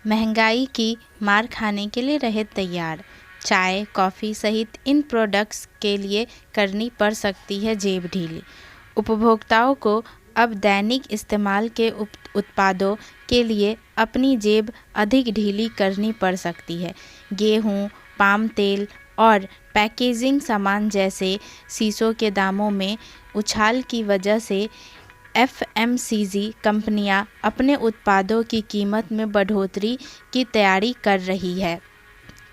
महंगाई की मार खाने के लिए रहे तैयार। चाय, कॉफ़ी सहित इन प्रोडक्ट्स के लिए करनी पड़ सकती है जेब ढीली। उपभोक्ताओं को अब दैनिक इस्तेमाल के उत्पादों के लिए अपनी जेब अधिक ढीली करनी पड़ सकती है। गेहूं, पाम तेल और पैकेजिंग सामान जैसे शीशों के दामों में उछाल की वजह से एफएमसीजी कंपनियां अपने उत्पादों की कीमत में बढ़ोतरी की तैयारी कर रही है।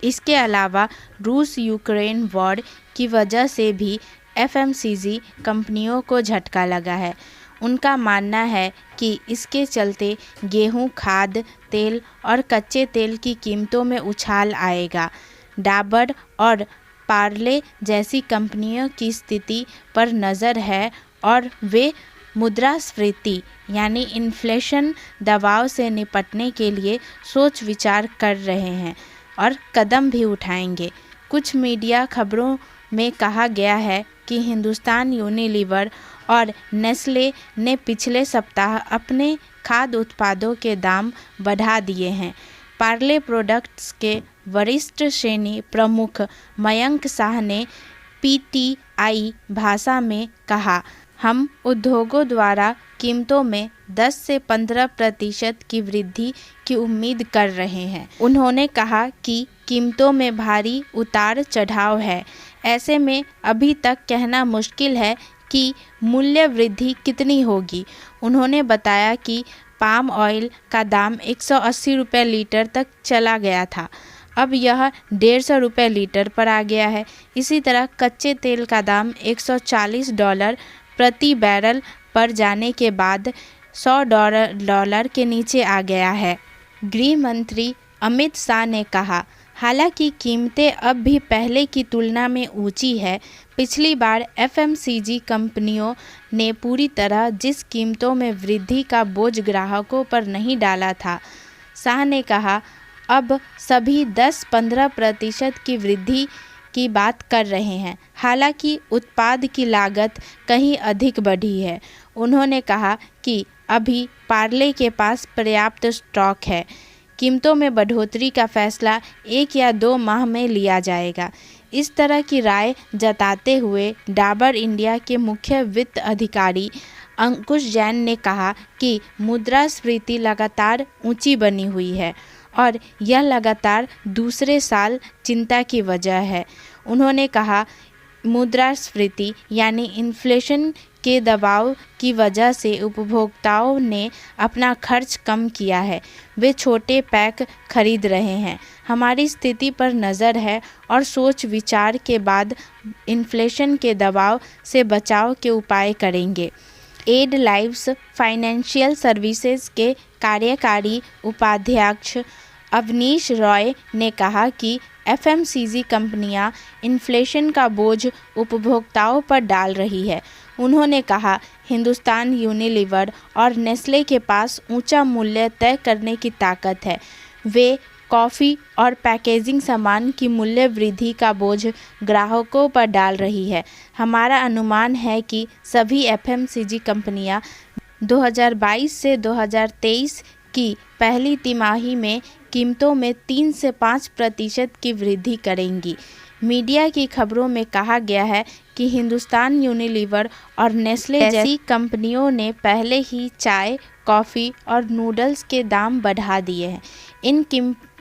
इसके अलावा रूस यूक्रेन वॉर की वजह से भी एफएमसीजी कंपनियों को झटका लगा है। उनका मानना है कि इसके चलते गेहूं, खाद्य तेल और कच्चे तेल की कीमतों में उछाल आएगा। डाबर और पार्ले जैसी कंपनियों की स्थिति पर नज़र है और वे मुद्रास्फीति यानी इन्फ्लेशन दबाव से निपटने के लिए सोच विचार कर रहे हैं और कदम भी उठाएंगे। कुछ मीडिया खबरों में कहा गया है कि हिंदुस्तान यूनिलीवर और नेस्ले ने पिछले सप्ताह अपने खाद्य उत्पादों के दाम बढ़ा दिए हैं। पार्ले प्रोडक्ट्स के वरिष्ठ श्रेणी प्रमुख मयंक शाह ने पीटीआई भाषा में कहा, हम उद्योगों द्वारा कीमतों में 10 से 15% की वृद्धि की उम्मीद कर रहे हैं। उन्होंने कहा कि कीमतों में भारी उतार चढ़ाव है। ऐसे में अभी तक कहना मुश्किल है कि मूल्य वृद्धि कितनी होगी। उन्होंने बताया कि पाम ऑयल का दाम 180 रुपये लीटर तक चला गया था, अब यह 150 रुपये लीटर पर आ गया है। इसी तरह कच्चे तेल का दाम $140 प्रति बैरल पर जाने के बाद $100 के नीचे आ गया है। गृह मंत्री अमित शाह ने कहा, हालांकि कीमतें अब भी पहले की तुलना में ऊंची है। पिछली बार एफएमसीजी कंपनियों ने पूरी तरह जिस कीमतों में वृद्धि का बोझ ग्राहकों पर नहीं डाला था। शाह ने कहा, अब सभी 10-15% की वृद्धि की बात कर रहे हैं। हालांकि उत्पाद की लागत कहीं अधिक बढ़ी है। उन्होंने कहा कि अभी पार्ले के पास पर्याप्त स्टॉक है। कीमतों में बढ़ोतरी का फैसला 1 या 2 माह में लिया जाएगा। इस तरह की राय जताते हुए डाबर इंडिया के मुख्य वित्त अधिकारी अंकुश जैन ने कहा कि मुद्रास्फीति लगातार ऊंची बनी हुई है और यह लगातार दूसरे साल चिंता की वजह है। उन्होंने कहा, मुद्रास्फीति यानी इन्फ्लेशन के दबाव की वजह से उपभोक्ताओं ने अपना खर्च कम किया है। वे छोटे पैक खरीद रहे हैं। हमारी स्थिति पर नज़र है और सोच विचार के बाद इन्फ्लेशन के दबाव से बचाव के उपाय करेंगे। एड लाइव्स फाइनेंशियल सर्विसेज के कार्यकारी उपाध्यक्ष अवनीश रॉय ने कहा कि एफएमसीजी कंपनियां इन्फ्लेशन का बोझ उपभोक्ताओं पर डाल रही है। उन्होंने कहा, हिंदुस्तान यूनिलीवर और नेस्ले के पास ऊंचा मूल्य तय करने की ताकत है। वे कॉफ़ी और पैकेजिंग सामान की मूल्य वृद्धि का बोझ ग्राहकों पर डाल रही है। हमारा अनुमान है कि सभी एफएमसीजी कंपनियां 2022 से 2023 की पहली तिमाही में कीमतों में 3 से 5% की वृद्धि करेंगी। मीडिया की खबरों में कहा गया है कि हिंदुस्तान यूनिलीवर और नेस्ले जैसी कंपनियों ने पहले ही चाय, कॉफ़ी और नूडल्स के दाम बढ़ा दिए हैं। इन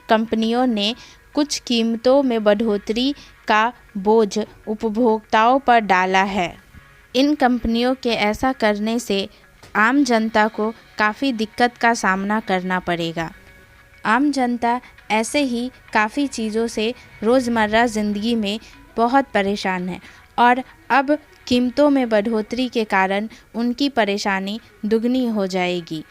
कंपनियों ने कुछ कीमतों में बढ़ोतरी का बोझ उपभोक्ताओं पर डाला है। इन कंपनियों के ऐसा करने से आम जनता को काफ़ी दिक्कत का सामना करना पड़ेगा। आम जनता ऐसे ही काफ़ी चीज़ों से रोज़मर्रा ज़िंदगी में बहुत परेशान है और अब कीमतों में बढ़ोतरी के कारण उनकी परेशानी दुगनी हो जाएगी।